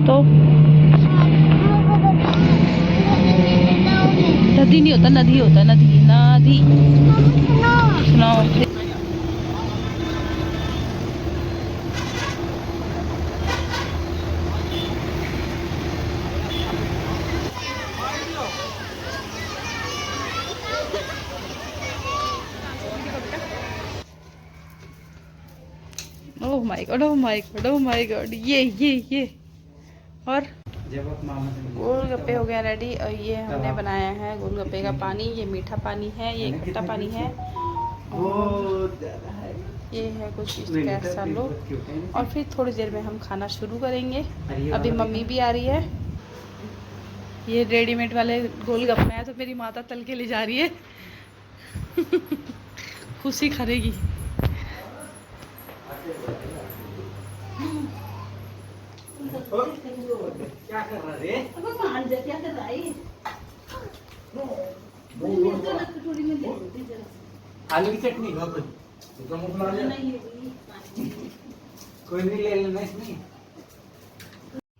तो नदी नहीं होता, नदी होता, नदी नदी। सुनाओ। Oh my God, oh my God, oh my God. ये और गोलगप्पे हो गया रेडी। और ये हमने बनाया है गोलगप्पे का पानी। ये मीठा पानी है, ये खट्टा पानी है, ये है कुछ इसका लो। और फिर थोड़ी देर में हम खाना शुरू करेंगे। अभी मम्मी भी आ रही है। ये रेडीमेड वाले गोलगप्पे हैं तो मेरी माता तल के ले जा रही है। खुशी करेगी। क्या कर रहा रे? क्या कर रहा है? आलू की चटनी कोई नहीं ले लेना इसमें।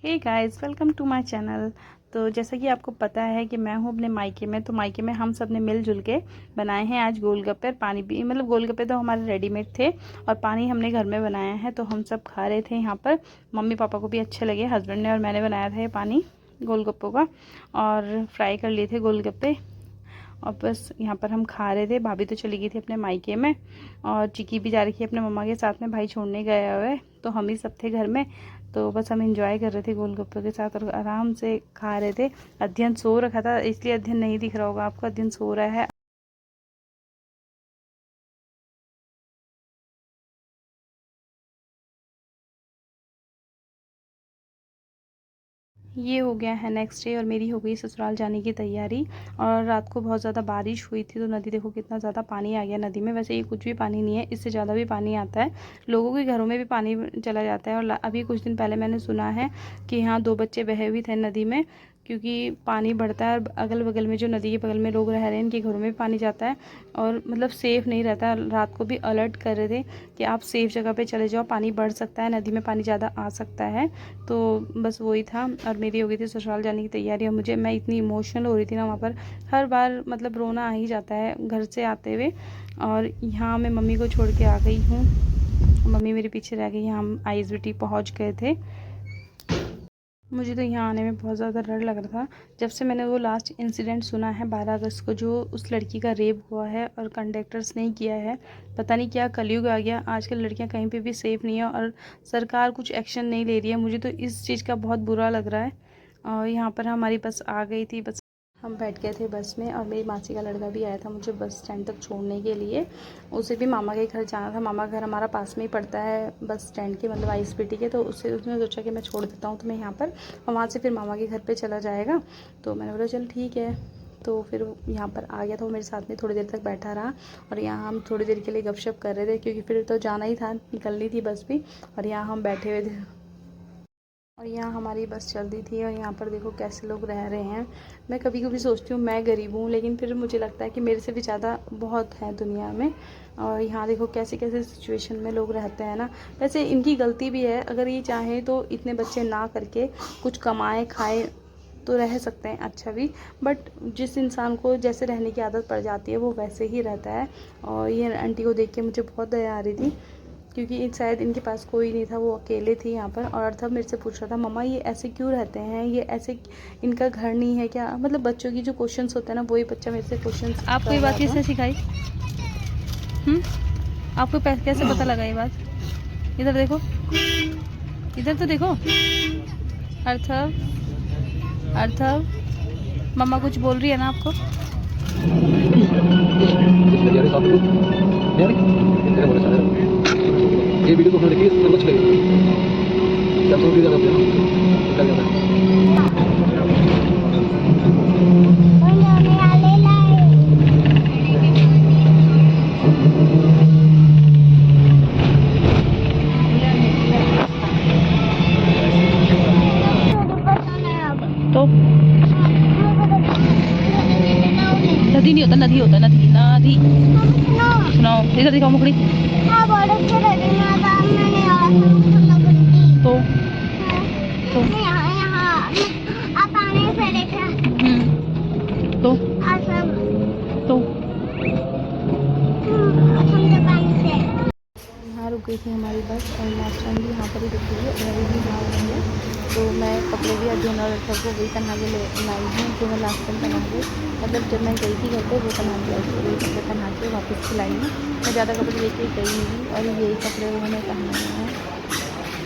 Hey guys, welcome to my channel. तो जैसा कि आपको पता है कि मैं हूँ अपने मायके में, तो मायके में हम सब ने मिलजुल के बनाए हैं आज गोलगप्पे। और पानी भी, मतलब गोलगप्पे तो हमारे रेडीमेड थे और पानी हमने घर में बनाया है। तो हम सब खा रहे थे यहाँ पर। मम्मी पापा को भी अच्छे लगे, हस्बैंड ने और मैंने बनाया था ये पानी गोलगप्पों का। और फ्राई कर लिए थे गोलगप्पे और बस यहाँ पर हम खा रहे थे। भाभी तो चली गई थी अपने मायके में और चिकी भी जा रही थी अपने मम्मा के साथ में, भाई छोड़ने गया हुआ है। तो हम ही सब थे घर में। तो बस हम एंजॉय कर रहे थे गोलगप्पे के साथ और आराम से खा रहे थे। अध्ययन सो रखा था, इसलिए अध्ययन नहीं दिख रहा होगा आपको, अध्ययन सो रहा है। ये हो गया है नेक्स्ट डे और मेरी हो गई ससुराल जाने की तैयारी। और रात को बहुत ज़्यादा बारिश हुई थी तो नदी, देखो कितना ज़्यादा पानी आ गया नदी में। वैसे ये कुछ भी पानी नहीं है, इससे ज़्यादा भी पानी आता है। लोगों के घरों में भी पानी चला जाता है। और अभी कुछ दिन पहले मैंने सुना है कि यहाँ 2 बच्चे बहे भी थे नदी में, क्योंकि पानी बढ़ता है। और अगल बगल में जो नदी के बगल में लोग रह रहे हैं, इनके घरों में भी पानी जाता है और मतलब सेफ़ नहीं रहता। रात को भी अलर्ट कर रहे थे कि आप सेफ़ जगह पे चले जाओ, पानी बढ़ सकता है, नदी में पानी ज़्यादा आ सकता है। तो बस वही था। और मेरी हो गई थी ससुराल जाने की तैयारी। और मैं इतनी इमोशनल हो रही थी ना वहाँ पर, हर बार मतलब रोना आ ही जाता है घर से आते हुए। और यहाँ मैं मम्मी को छोड़ के आ गई हूँ, मम्मी मेरे पीछे रह गई। हम आईएसबीटी पहुँच गए थे। मुझे तो यहाँ आने में बहुत ज़्यादा डर लग रहा था जब से मैंने वो लास्ट इंसिडेंट सुना है 12 अगस्त को, जो उस लड़की का रेप हुआ है और कंडक्टर्स ने किया है। पता नहीं क्या कलयुग आ गया, आजकल लड़कियाँ कहीं पे भी सेफ़ नहीं है और सरकार कुछ एक्शन नहीं ले रही है। मुझे तो इस चीज़ का बहुत बुरा लग रहा है। और यहाँ पर हमारी बस आ गई थी, बस हम बैठ गए थे बस में। और मेरी मासी का लड़का भी आया था मुझे बस स्टैंड तक छोड़ने के लिए। उसे भी मामा के घर जाना था। मामा का घर हमारा पास में ही पड़ता है बस स्टैंड के, मतलब आईएसबीटी के। तो उसने सोचा कि मैं छोड़ देता हूँ तुम्हें यहाँ पर, और वहाँ से फिर मामा के घर पे चला जाएगा। तो मैंने बोला चल ठीक है। तो फिर यहाँ पर आ गया था वो मेरे साथ में, थोड़ी देर तक बैठा रहा। और यहाँ हम थोड़ी देर के लिए गपशप कर रहे थे, क्योंकि फिर तो जाना ही था, निकलनी थी बस भी। और यहाँ हम बैठे हुए थे और यहाँ हमारी बस चलती थी। और यहाँ पर देखो कैसे लोग रह रहे हैं। मैं कभी कभी सोचती हूँ मैं गरीब हूँ, लेकिन फिर मुझे लगता है कि मेरे से भी ज़्यादा बहुत है दुनिया में। और यहाँ देखो कैसे कैसे सिचुएशन में लोग रहते हैं ना। वैसे इनकी गलती भी है, अगर ये चाहें तो इतने बच्चे ना करके कुछ कमाए खाए तो रह सकते हैं अच्छा भी। बट जिस इंसान को जैसे रहने की आदत पड़ जाती है वो वैसे ही रहता है। और ये आंटी को देख के मुझे बहुत दया आ रही थी, क्योंकि शायद इनके पास कोई नहीं था, वो अकेले थी यहाँ पर। और अर्थव मेरे से पूछ रहा था मम्मा ये ऐसे क्यों रहते हैं, ये ऐसे इनका घर नहीं है क्या? मतलब बच्चों की जो क्वेश्चंस होते हैं ना, वही बच्चा मेरे से क्वेश्चंस। आपको ये बात किसने सिखाई? आपको कैसे पता लगा ये बात? इधर देखो, इधर तो देखो। अर्थव, अर्थव, मम्मा कुछ बोल रही है ना आपको? ये वीडियो को अपना देखिए, इसमें कुछ लगेगा जब तो वीडियो करते हैं कर जाता है। तो नदी नहीं होता, नदी होता, नदी नदी। सुनाओ, इधर दिखाओ मुखड़ी। थी हमारी बस और लास्ट टाइम भी यहाँ पर ही रुकी है, अभी भी यहाँ रही है। तो मैं कपड़े भी अध्ययन और सबको वही पहना के ले लाई हूँ जो मैं लास्ट टाइम पहना के, मतलब जब मैं गई थी घर पे वो पहना के आई थी, वही कपड़े पहना के वापस खिलाई हूँ। मैं ज़्यादा कपड़े लेके गई नहीं और यही कपड़े उन्होंने पहने हुए हैं।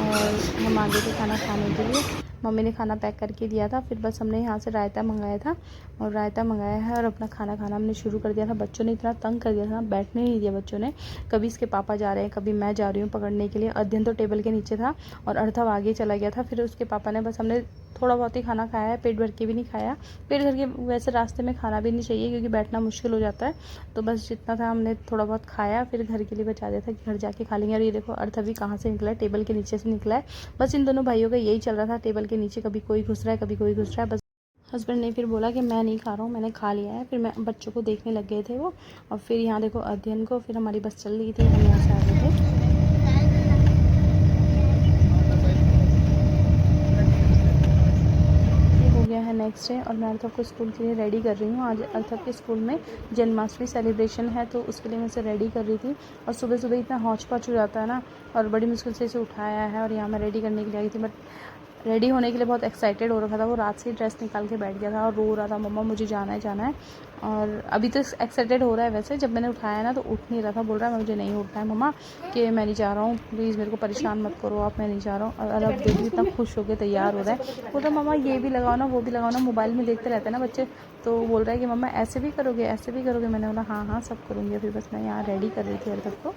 और हम आगे थे खाना खाने के लिए, मम्मी ने खाना पैक करके दिया था। फिर बस हमने यहाँ से रायता मंगाया था और रायता मंगाया है और अपना खाना खाना हमने शुरू कर दिया था। बच्चों ने इतना तंग कर दिया था, बैठने नहीं दिया बच्चों ने। कभी इसके पापा जा रहे हैं, कभी मैं जा रही हूँ पकड़ने के लिए। अध्ययन तो टेबल के नीचे था और अर्थव आगे चला गया था। फिर उसके पापा ने, बस हमने थोड़ा बहुत ही खाना खाया है, पेट भर के भी नहीं खाया। पेट भर के वैसे रास्ते में खाना भी नहीं चाहिए क्योंकि बैठना मुश्किल हो जाता है। तो बस जितना था हमने थोड़ा बहुत खाया, फिर घर के लिए बचा दिया था कि घर जाके खा लेंगे। और ये देखो अर्थव भी कहाँ से निकला है, टेबल के नीचे से निकला है। बस इन दोनों भाइयों का यही चल रहा था, टेबल के नीचे कभी कोई घुस रहा है, कभी कोई घुस रहा है। बस हस्बैंड ने फिर बोला कि मैं नहीं खा रहा हूँ, मैंने खा लिया है। फिर मैं बच्चों को देखने लग गए थे वो। और फिर यहाँ देखो अध्ययन को, फिर हमारी बस चल रही थी, हम यहाँ से आ गए थे। हो गया है नेक्स्ट डे और मैं अर्थव को स्कूल के लिए रेडी कर रही हूँ। आज अर्थव के स्कूल में जन्माष्टमी सेलिब्रेशन है, तो उसके लिए मैं इसे रेडी कर रही थी। और सुबह सुबह इतना हौच पौच हो जाता है ना, और बड़ी मुश्किल से इसे उठाया है और यहाँ मैं रेडी करने के लिए आई थी। बट रेडी होने के लिए बहुत एक्साइटेड हो रखा था, वो रात से ही ड्रेस निकाल के बैठ गया था और रो रहा था, मम्मा मुझे जाना है जाना है। और अभी तो एक्साइटेड हो रहा है वैसे, जब मैंने उठाया ना तो उठ नहीं रहा था, बोल रहा है मुझे नहीं उठना है मम्मा, कि मैं नहीं जा रहा हूँ, प्लीज़ मेरे को परेशान मत करो आप, मैं नहीं जा रहा हूँ। और अब देखिए इतना खुश होकर तैयार हो रहा है, बोल रहा है मम्मा ये भी लगाओ ना वो भी लगाओ ना। मोबाइल में देखते रहते हैं ना बच्चे, तो बोल रहा है कि मम्मा ऐसे भी करोगे ऐसे भी करोगे। मैंने बोला हाँ हाँ सब करूँगी। फिर बस मैं यहाँ रेडी कर रही थी अर्थव को।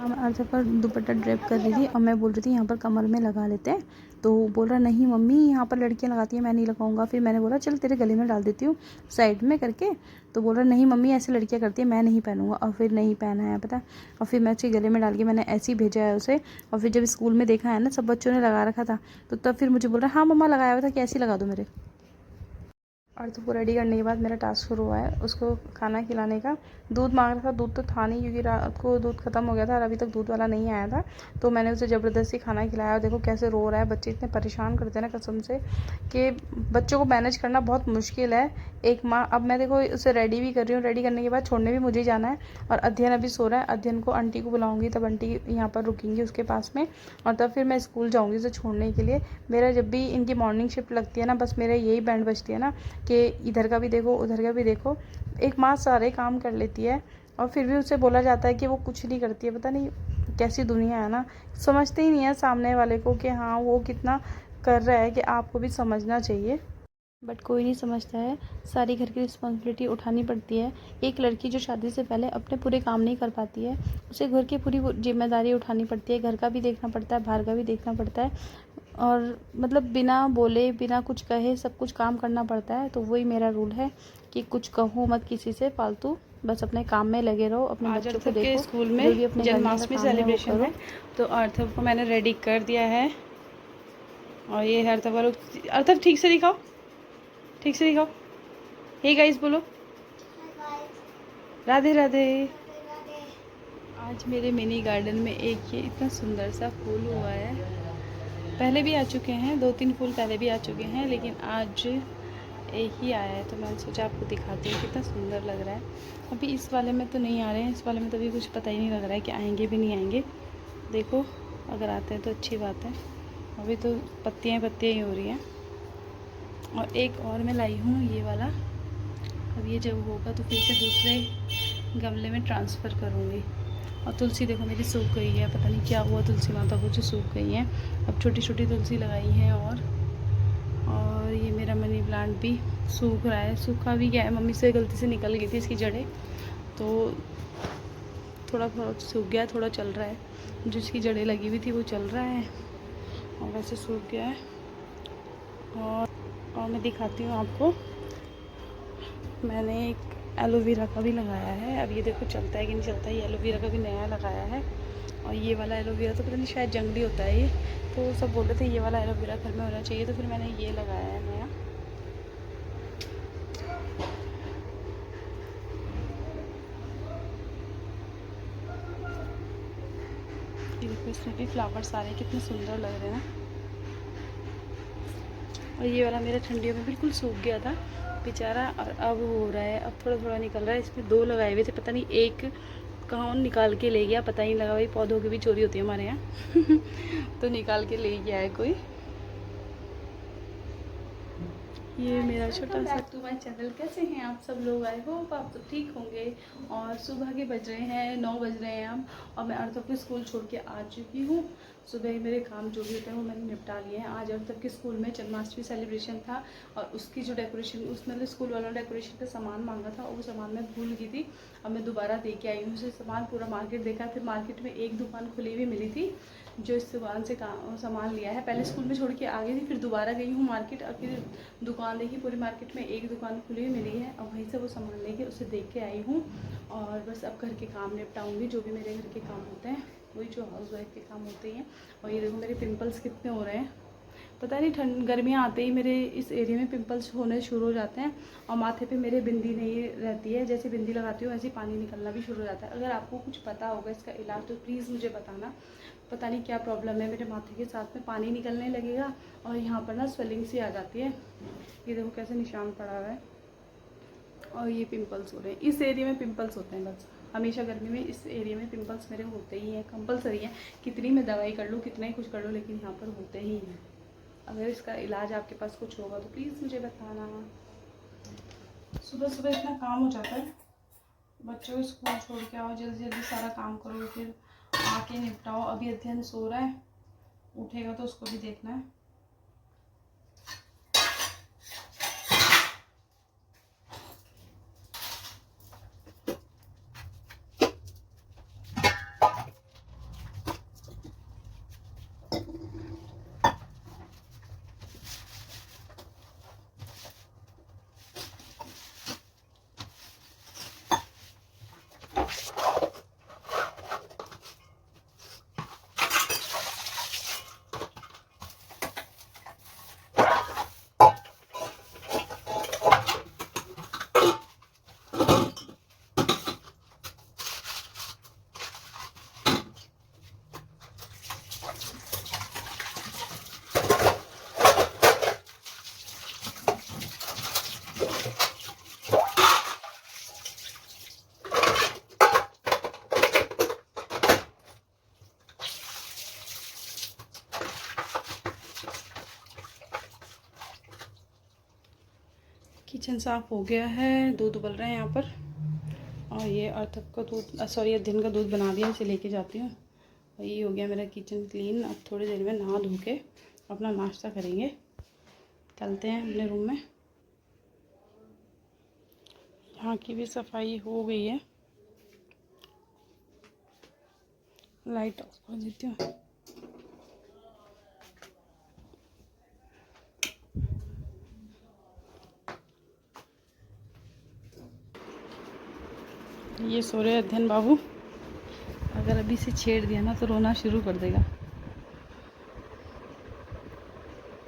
मैं अर्थव पर दुपट्टा ड्रेप कर रही थी और मैं बोल रही थी यहाँ पर कमर में लगा लेते हैं। तो बोल रहा नहीं मम्मी यहाँ पर लड़कियाँ लगाती हैं, मैं नहीं लगाऊंगा। फिर मैंने बोला चल तेरे गले में डाल देती हूँ साइड में करके। तो बोल रहा नहीं मम्मी ऐसे लड़कियाँ करती हैं, मैं नहीं पहनूंगा। और फिर नहीं पहना है पता। और फिर मैं उसके गले में डाल के मैंने ऐसे ही भेजा है उसे। और फिर जब स्कूल में देखा है ना सब बच्चों ने लगा रखा था, तो तब फिर मुझे बोल रहा हाँ मम्मा लगाया हुआ था, कैसे लगा दो मेरे। अर्थव को रेडी करने के बाद मेरा टास्क शुरू हुआ है उसको खाना खिलाने का। दूध मांग रहा था, दूध तो था नहीं क्योंकि रात को दूध ख़त्म हो गया था और अभी तक दूध वाला नहीं आया था। तो मैंने उसे ज़बरदस्ती खाना खिलाया और देखो कैसे रो रहा है। बच्चे इतने परेशान करते हैं ना कसम से, कि बच्चों को मैनेज करना बहुत मुश्किल है एक माँ। अब मैं देखो उसे रेडी भी कर रही हूँ, रेडी करने के बाद छोड़ने भी मुझे जाना है। और अध्ययन अभी सो रहा है, अध्ययन को आंटी को बुलाऊँगी, तब आंटी यहाँ पर रुकेंगी उसके पास में, और तब फिर मैं स्कूल जाऊँगी उसे छोड़ने के लिए। मेरा जब भी इनकी मॉर्निंग शिफ्ट लगती है ना, बस मेरा यही बैंड बजती है ना कि इधर का भी देखो उधर का भी देखो। एक माँ सारे काम कर लेती है और फिर भी उसे बोला जाता है कि वो कुछ नहीं करती है। पता नहीं कैसी दुनिया है ना, समझते ही नहीं है सामने वाले को कि हाँ वो कितना कर रहा है, कि आपको भी समझना चाहिए। बट कोई नहीं समझता है, सारी घर की रिस्पॉन्सिबिलिटी उठानी पड़ती है। एक लड़की जो शादी से पहले अपने पूरे काम नहीं कर पाती है, उसे घर की पूरी जिम्मेदारी उठानी पड़ती है। घर का भी देखना पड़ता है, बाहर का भी देखना पड़ता है, और मतलब बिना बोले बिना कुछ कहे सब कुछ काम करना पड़ता है। तो वही मेरा रूल है कि कुछ कहो मत किसी से फालतू, बस अपने काम में लगे रहो, अपने बच्चों को देखो। स्कूल जो भी में अपने जन्माष्टमी सेलिब्रेशन है, तो अर्थव को मैंने रेडी कर दिया है। और ये है अर्थव वालों। अर्थव ठीक से दिखाओ, ठीक से दिखाओ। हे गाइस बोलो, राधे राधे। आज मेरे मिनी गार्डन में एक ये इतना सुंदर सा फूल हुआ है। पहले भी आ चुके हैं, 2-3 फूल पहले भी आ चुके हैं, लेकिन आज एक ही आया है, तो मैंने सोचा आपको दिखाती हूँ कितना सुंदर लग रहा है। अभी इस वाले में तो नहीं आ रहे हैं, इस वाले में तो अभी कुछ पता ही नहीं लग रहा है कि आएंगे भी नहीं आएंगे। देखो अगर आते हैं तो अच्छी बात है, अभी तो पत्तियाँ पत्तियाँ ही हो रही हैं। और एक और मैं लाई हूँ ये वाला, अब ये जब होगा तो फिर से दूसरे गमले में ट्रांसफ़र करूँगी। और तुलसी देखो मेरी सूख गई है, पता नहीं क्या हुआ तुलसी माता को जो सूख गई है। अब छोटी छोटी तुलसी लगाई है। और ये मेरा मनी प्लांट भी सूख रहा है, सूखा भी गया है, मम्मी से गलती से निकल गई थी इसकी जड़ें, तो थोड़ा थोड़ा सूख गया, थोड़ा चल रहा है। जो इसकी जड़ें लगी हुई थी वो चल रहा है, और वैसे सूख गया है। और मैं दिखाती हूँ आपको, मैंने एक एलोवेरा का भी लगाया है। अब ये देखो चलता है कि नहीं चलता है। ये एलोवेरा का भी नया लगाया है, और ये वाला एलोवेरा तो पता नहीं शायद जंगली होता है ये, तो सब बोल रहे थे ये वाला एलोवेरा घर में होना चाहिए, तो फिर मैंने ये लगाया है नया। ये देखो इसमें भी फ्लावर्स आ रहे हैं, कितने सुंदर लग रहे हैं ना। और ये वाला मेरा ठंडियों में बिल्कुल सूख गया था बेचारा, और अब हो रहा है, अब थोड़ा थोड़ा निकल रहा है। इसमें 2 लगाए हुए थे, पता नहीं एक कहाँ निकाल के ले गया, पता ही नहीं लगा। भाई पौधों की भी चोरी होती है हमारे यहाँ तो निकाल के ले गया है कोई। ये मेरा छोटा सा टू माई चैनल। कैसे हैं आप सब लोग? आई होप आप तो ठीक होंगे। और सुबह के बज रहे हैं 9 बज रहे हैं हम, और मैं अर्थव के स्कूल छोड़ के आ चुकी हूँ। सुबह ही मेरे काम जो भी होते हैं वो मैंने निपटा लिए हैं। आज अर्थव के स्कूल में जन्माष्टमी सेलिब्रेशन था, और उसकी जो डेकोरेशन, उसमें मतलब स्कूल वालों ने डेकोरेशन का सामान मांगा था, और वो सामान मैं भूल गई थी। अब मैं दोबारा दे के आई हूँ उसे सामान, पूरा मार्केट देखा। फिर मार्केट में एक दुकान खुली हुई मिली थी, जो इस दुकान से सामान लिया है। पहले स्कूल में छोड़ के आ गई थी, फिर दोबारा गई हूँ मार्केट, और फिर दुकान देखी, पूरी मार्केट में एक दुकान खुली हुई मिली है, और वहीं से वो सामान लेके उसे देख के आई हूँ। और बस अब घर के काम निपटाऊंगी, जो भी मेरे घर के काम होते हैं, वही जो हाउस वाइफ के काम होते हैं। और ये देखो मेरे पिंपल्स कितने हो रहे हैं, पता नहीं ठंड गर्मियाँ आते ही मेरे इस एरिया में पिंपल्स होने शुरू हो जाते हैं। और माथे पे मेरे बिंदी नहीं रहती है, जैसे बिंदी लगाती हूँ वैसे ही पानी निकलना भी शुरू हो जाता है। अगर आपको कुछ पता होगा इसका इलाज तो प्लीज़ मुझे बताना। पता नहीं क्या प्रॉब्लम है, मेरे माथे के साथ में पानी निकलने लगेगा, और यहाँ पर ना स्वेलिंग सी आ जाती है। ये देखो कैसे निशान पड़ा हुआ है, और ये पिंपल्स हो रहे हैं। इस एरिया में पिंपल्स होते हैं बस, हमेशा गर्मी में इस एरिया में पिंपल्स मेरे होते ही हैं, कंपलसरी है। कितनी मैं दवाई कर लूँ, कितना ही कुछ कर लूँ, लेकिन यहाँ पर होते ही हैं। अगर इसका इलाज आपके पास कुछ होगा तो प्लीज़ मुझे बताना। सुबह सुबह इतना काम हो जाता है, बच्चों को स्कूल छोड़ के आओ, जल्दी जल्दी सारा काम करो, फिर आके निपटाओ। अभी अध्ययन सो रहा है, उठेगा तो उसको भी देखना है। किचन साफ़ हो गया है, दूध उबल रहे हैं यहाँ पर। और ये अर्थक का दूध, सॉरी अध्ययन का दूध बना दिया, इसे लेके जाती हूँ। और ये हो गया मेरा किचन क्लीन। अब थोड़ी देर में नहा धो के अपना नाश्ता करेंगे, चलते हैं अपने रूम में। यहाँ की भी सफाई हो गई है। लाइट ऑफ कर देती हूँ। ये सो रहे अध्ययन बाबू, अगर अभी से छेड़ दिया ना तो रोना शुरू कर देगा,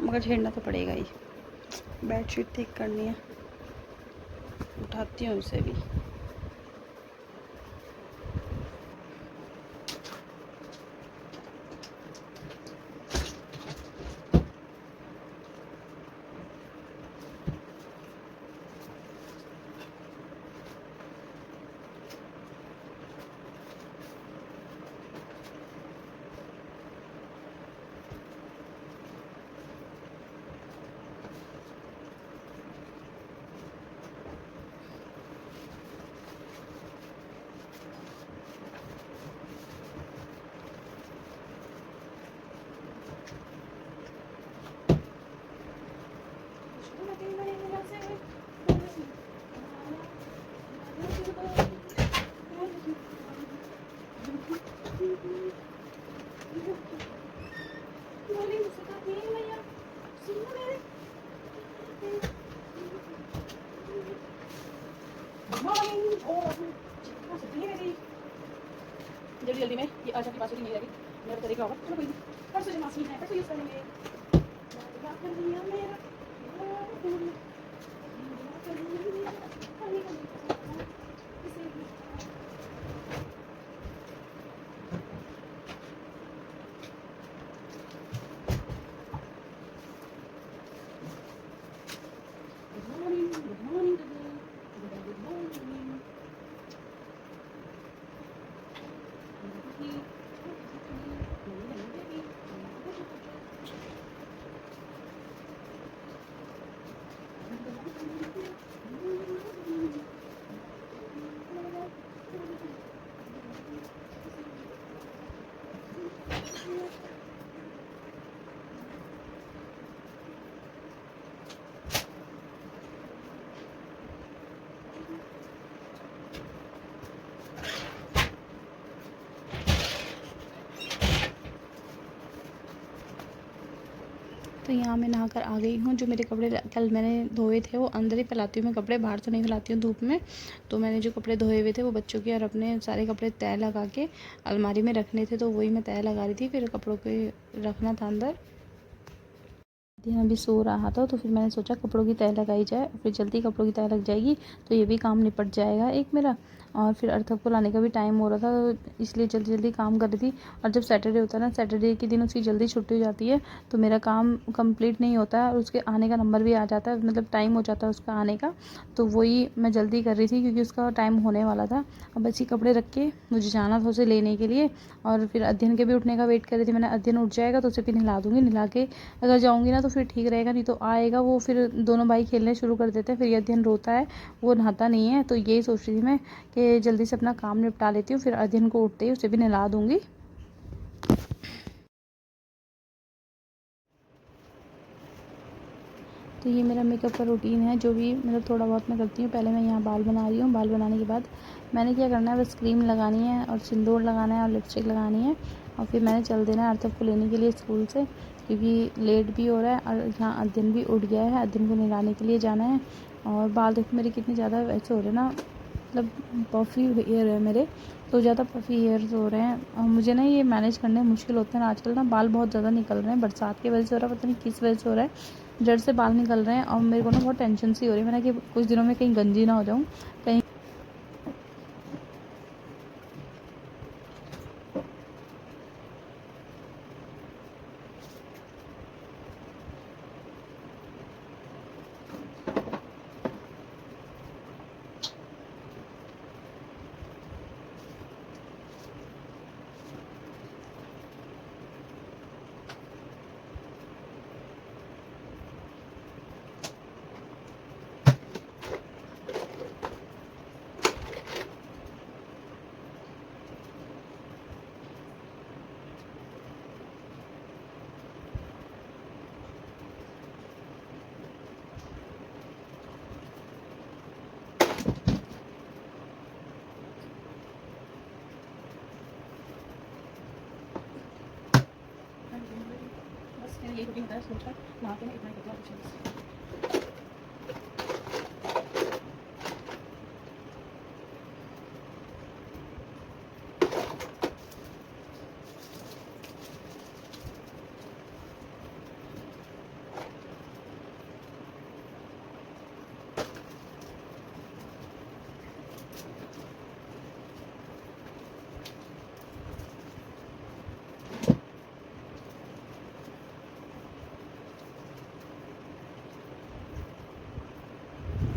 मगर छेड़ना तो पड़ेगा ही। बेडशीट ठीक करनी है, उठाती हूँ उसे भी। जल्दी जल्दी में ये आशा की बात नहीं लगी, मेरा तरीका होगा। चलो कोई नहीं, परसों जब मासी है परसों यूज़ करेंगे। तो यहाँ मैं नहाकर आ गई हूँ। जो मेरे कपड़े कल मैंने धोए थे वो अंदर ही फैलाती हूँ मैं कपड़े, बाहर तो नहीं फैलाती हूँ धूप में। तो मैंने जो कपड़े धोए हुए थे वो बच्चों के और अपने सारे कपड़े तह लगा के अलमारी में रखने थे, तो वही मैं तह लगा रही थी। फिर कपड़ों के रखना था अंदर। ध्यान भी सो रहा था तो फिर मैंने सोचा कपड़ों की तह लगाई जाए, फिर जल्दी कपड़ों की तह लग जाएगी तो ये भी काम निपट जाएगा एक मेरा। और फिर अर्थक को लाने का भी टाइम हो रहा था, तो इसलिए जल्दी जल्दी काम कर रही थी। और जब सैटरडे होता है ना, सैटरडे के दिन उसकी जल्दी छुट्टी हो जाती है तो मेरा काम कंप्लीट नहीं होता है और उसके आने का नंबर भी आ जाता है, मतलब टाइम हो जाता है उसका आने का। तो वही मैं जल्दी कर रही थी क्योंकि उसका टाइम होने वाला था। अब बच्ची कपड़े रख के मुझे जाना था उसे लेने के लिए, और फिर अध्ययन के भी उठने का वेट कर रही थी। मैंने अध्ययन उठ जाएगा तो उसे भी नहला दूँगी, नहला के अगर जाऊँगी ना तो फिर ठीक रहेगा, नहीं तो आएगा वो, फिर दोनों भाई खेलने शुरू कर देते हैं। फिर ये अध्ययन रोता है, वो नहाता नहीं है। तो यही सोच रही थी मैं कि जल्दी से अपना काम निपटा लेती हूँ, फिर अध्ययन को उठते ही उसे भी नहला दूँगी। तो ये मेरा मेकअप का रूटीन है, जो भी मतलब थोड़ा बहुत मैं करती हूँ। पहले मैं यहाँ बाल बना रही हूँ, बाल बनाने के बाद मैंने क्या करना है, बस क्रीम लगानी है और सिंदूर लगाना है और लिपस्टिक लगानी है, और फिर मैंने चल देना है अर्थक को लेने के लिए स्कूल से, क्योंकि लेट भी हो रहा है और यहाँ अध्ययन भी उठ गया है, अध्ययन को नहलाने के लिए जाना है। और बाल देखो मेरे कितने ज़्यादा वैसे हो रहे हैं ना, मतलब पफ़ी हेयर है मेरे, तो ज़्यादा पफ़ी हेयर्स हो रहे हैं। और मुझे ना ये मैनेज करने मुश्किल होते हैं आजकल ना, बाल बहुत ज़्यादा निकल रहे हैं, बरसात की वजह से हो रहा है, पता नहीं किस वजह से हो रहा है, जड़ से बाल निकल रहे हैं। और मेरे को ना बहुत टेंशन सी हो रही है, मैंने कि कुछ दिनों में कहीं गंजी ना हो जाऊँ कहीं। ये रूटीन होता है स्कूल का, वहाँ पे मैं इतना ही करती हूँ कुछ नहीं।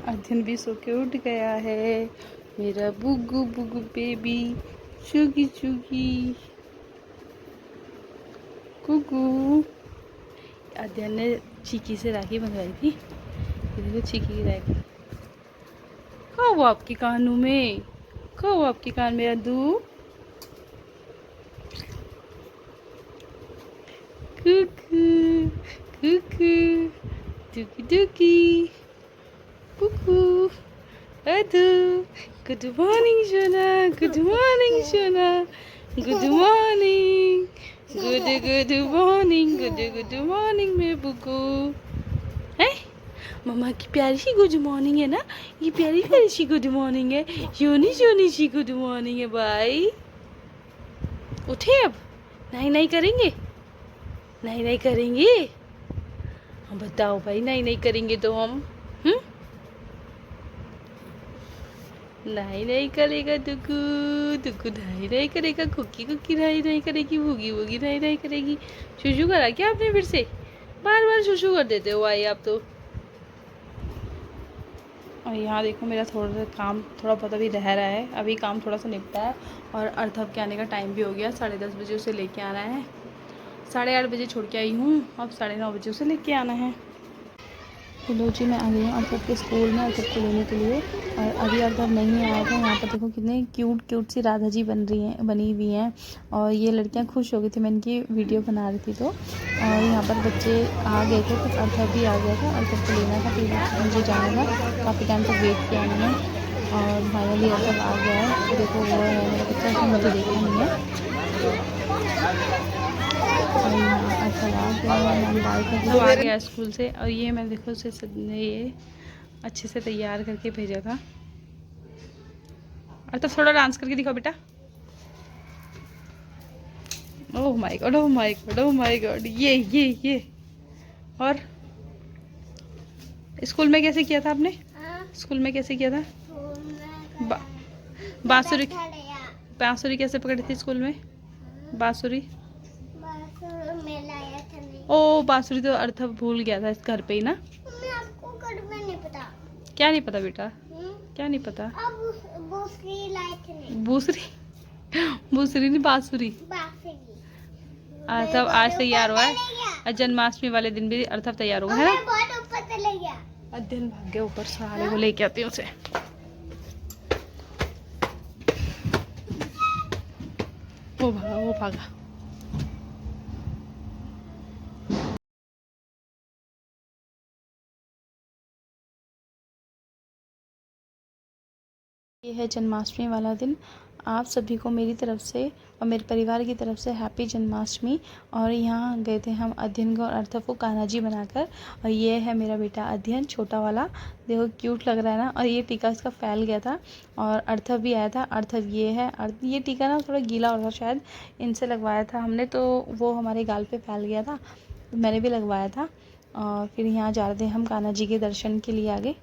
अध्ययन भी सो के उठ गया है, मेरा बुगु बुगु बेबी, चुगी चुगी कुकू। अध्ययन ने चीकी से राखी बंधवाई थी, ये देखो चीकी की राखी। कहाँ वो आपके कानों में, कहाँ वो आपके कान में अद्दू? कुकू कुकू दुकी दुकी कुकू अद्दू। गुड मॉर्निंग सोना, गुड मॉर्निंग सोना, good morning, good morning, good morning मेरे बुकू। है मम्मा की प्यारी सी गुड मॉर्निंग है ना, ये प्यारी प्यारी सी गुड मॉर्निंग है, सोनी सोनी सी गुड मॉर्निंग है भाई। उठे अब, नहीं नहीं करेंगे, नहीं नहीं करेंगे, हम बताओ भाई, नहीं नहीं करेंगे तो हम नहीं नहीं करेगा दुकू दुकू, नहीं नहीं करेगा, कुकी कुकी नहीं नहीं करेगी, भूगी भूगी नहीं नहीं करेगी। शुशु करा क्या आपने फिर से? बार बार शुशु कर देते हो आई आप तो। और यहाँ देखो मेरा थोड़ा सा काम थोड़ा बहुत अभी रह रहा है, अभी काम थोड़ा सा निपटा है और अर्थव के आने का टाइम भी हो गया। 10:30 बजे उसे लेके आना है, 8:30 बजे छोड़ के आई हूँ, अब 9:30 बजे उसे लेके आना है। हेलो जी, मैं आ गई हूँ अर्थव के स्कूल में अर्थव को लेने के लिए। और अभी अर्थव नहीं आया था। यहाँ पर देखो कितने क्यूट क्यूट सी राधा जी बनी हुई हैं और ये लड़कियाँ खुश हो गई थी, मैं इनकी वीडियो बना रही थी तो। और यहाँ पर बच्चे आ गए थे, तो अर्थव भी आ गया था, अर्थव को लेना था, फिर मुझे जाना था, काफ़ी टाइम तक वेट किया मैंने और फाइनली अर्थव आ गया है। देखो वो है मेरा बच्चा, उसने मुझे देखा नहीं है। आ गया स्कूल से और ये मैं देखो उसे ये अच्छे से तैयार करके भेजा था। और तो थोड़ा डांस करके दिखाओ बेटा। Oh my God, oh my God, oh my God, ये और स्कूल में कैसे किया था आपने? स्कूल में कैसे किया था? बांसुरी कैसे पकड़ी थी स्कूल में? बांसुरी ओ बांसुरी तो अर्थव भूल गया था इस घर पे ही ना। आपको घर में नहीं पता? क्या नहीं पता बेटा? क्या नहीं पता? अब बूसरी लाए थे। बूसरी नहीं, बांसुरी। अर्थव आज तैयार हुआ है और जन्माष्टमी वाले दिन भी अर्थव तैयार हुआ है ना। बहुत ऊपर चले गया। अध्ययन भाग गया ऊपर, सारे को लेके आती हूँ उसे। वो भागा। ये है जन्माष्टमी वाला दिन। आप सभी को मेरी तरफ से और मेरे परिवार की तरफ से हैप्पी जन्माष्टमी। और यहाँ गए थे हम अध्ययन को और अर्थव को कान्हा जी बनाकर। और ये है मेरा बेटा अध्ययन, छोटा वाला, देखो क्यूट लग रहा है ना। और ये टीका इसका फैल गया था और अर्थव भी आया था। अर्थव ये है, ये टीका ना थोड़ा गीला हो रहा शायद, इनसे लगवाया था हमने तो वो हमारे गाल पे फैल गया था, मैंने भी लगवाया था। और फिर यहाँ जा रहे थे हम कान्हा जी के दर्शन के लिए आगे।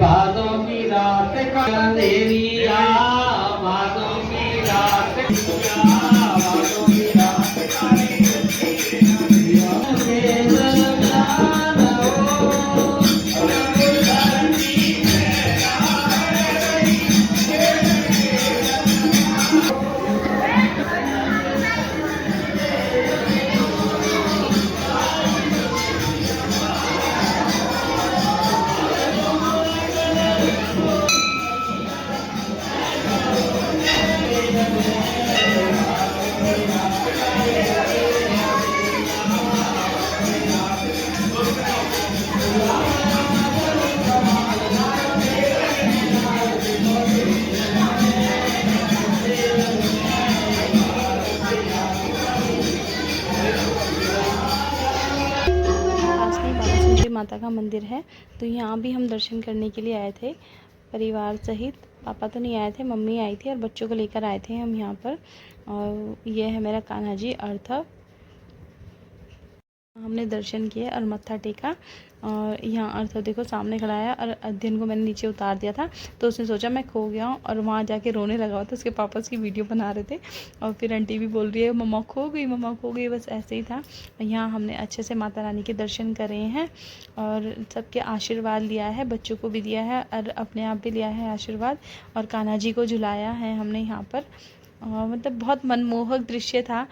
भादों की रात का अंधेरिया, भादों की रात भादों की रात पास में बाबा सुंदरी माता का मंदिर है, तो यहाँ भी हम दर्शन करने के लिए आए थे परिवार सहित। पापा तो नहीं आए थे, मम्मी आई थी और बच्चों को लेकर आए थे हम यहाँ पर। और ये है मेरा कान्हा जी अर्थ। हमने दर्शन किए और मत्था टेका। और यहाँ अर्थ देखो सामने खड़ा है, और अध्ययन को मैंने नीचे उतार दिया था, तो उसने सोचा मैं खो गया हूँ और वहाँ जाके रोने लगा हुआ था। उसके पापा उसकी वीडियो बना रहे थे और फिर आंटी भी बोल रही है मम्मा खो गई, मम्मा खो गई। बस ऐसे ही था। यहाँ हमने अच्छे से माता रानी के दर्शन करे हैं और सबके आशीर्वाद लिया है, बच्चों को भी दिया है और अपने आप भी लिया है आशीर्वाद। और कान्हा जी को झुलाया है हमने यहाँ पर। मतलब बहुत मनमोहक दृश्य था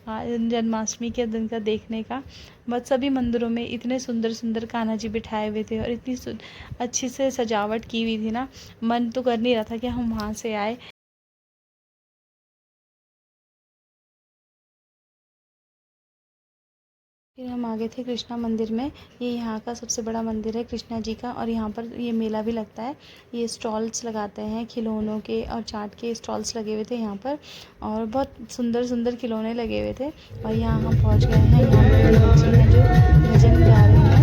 जन्माष्टमी के दिन का देखने का। बस सभी मंदिरों में इतने सुंदर सुंदर कान्हा जी बिठाए हुए थे और इतनी अच्छी से सजावट की हुई थी ना, मन तो कर नहीं रहा था कि हम वहाँ से आए। फिर हम आ गए थे कृष्णा मंदिर में। ये यहाँ का सबसे बड़ा मंदिर है कृष्णा जी का, और यहाँ पर ये मेला भी लगता है। ये स्टॉल्स लगाते हैं खिलौनों के और चाट के स्टॉल्स लगे हुए थे यहाँ पर, और बहुत सुंदर सुंदर खिलौने लगे हुए थे। और यहाँ हम पहुँच गए हैं। यहाँ पर बच्चे हैं जो भजन गा रहे हैं।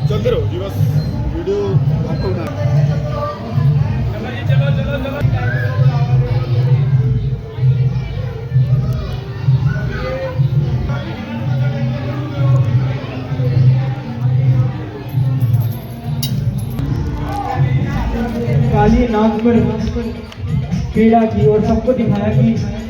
चलते रहो जी, बस वीडियो आपको बना। काली नाक पर पीड़ा की और सबको दिखाया कि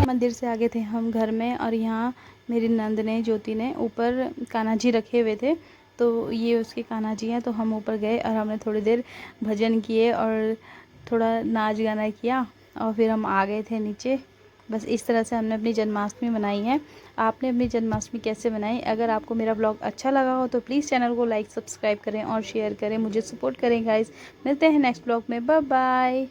मंदिर से आगे थे हम घर में, और यहाँ मेरी नंद ने ज्योति ने ऊपर कान्हा जी रखे हुए थे, तो ये उसके कान्हा जी हैं। तो हम ऊपर गए और हमने थोड़ी देर भजन किए और थोड़ा नाच गाना किया, और फिर हम आ गए थे नीचे। बस इस तरह से हमने अपनी जन्माष्टमी मनाई है। आपने अपनी जन्माष्टमी कैसे मनाई? अगर आपको मेरा ब्लॉग अच्छा लगा हो तो प्लीज़ चैनल को लाइक सब्सक्राइब करें और शेयर करें, मुझे सपोर्ट करें गाइस। मिलते हैं नेक्स्ट ब्लॉग में, बाय बाय।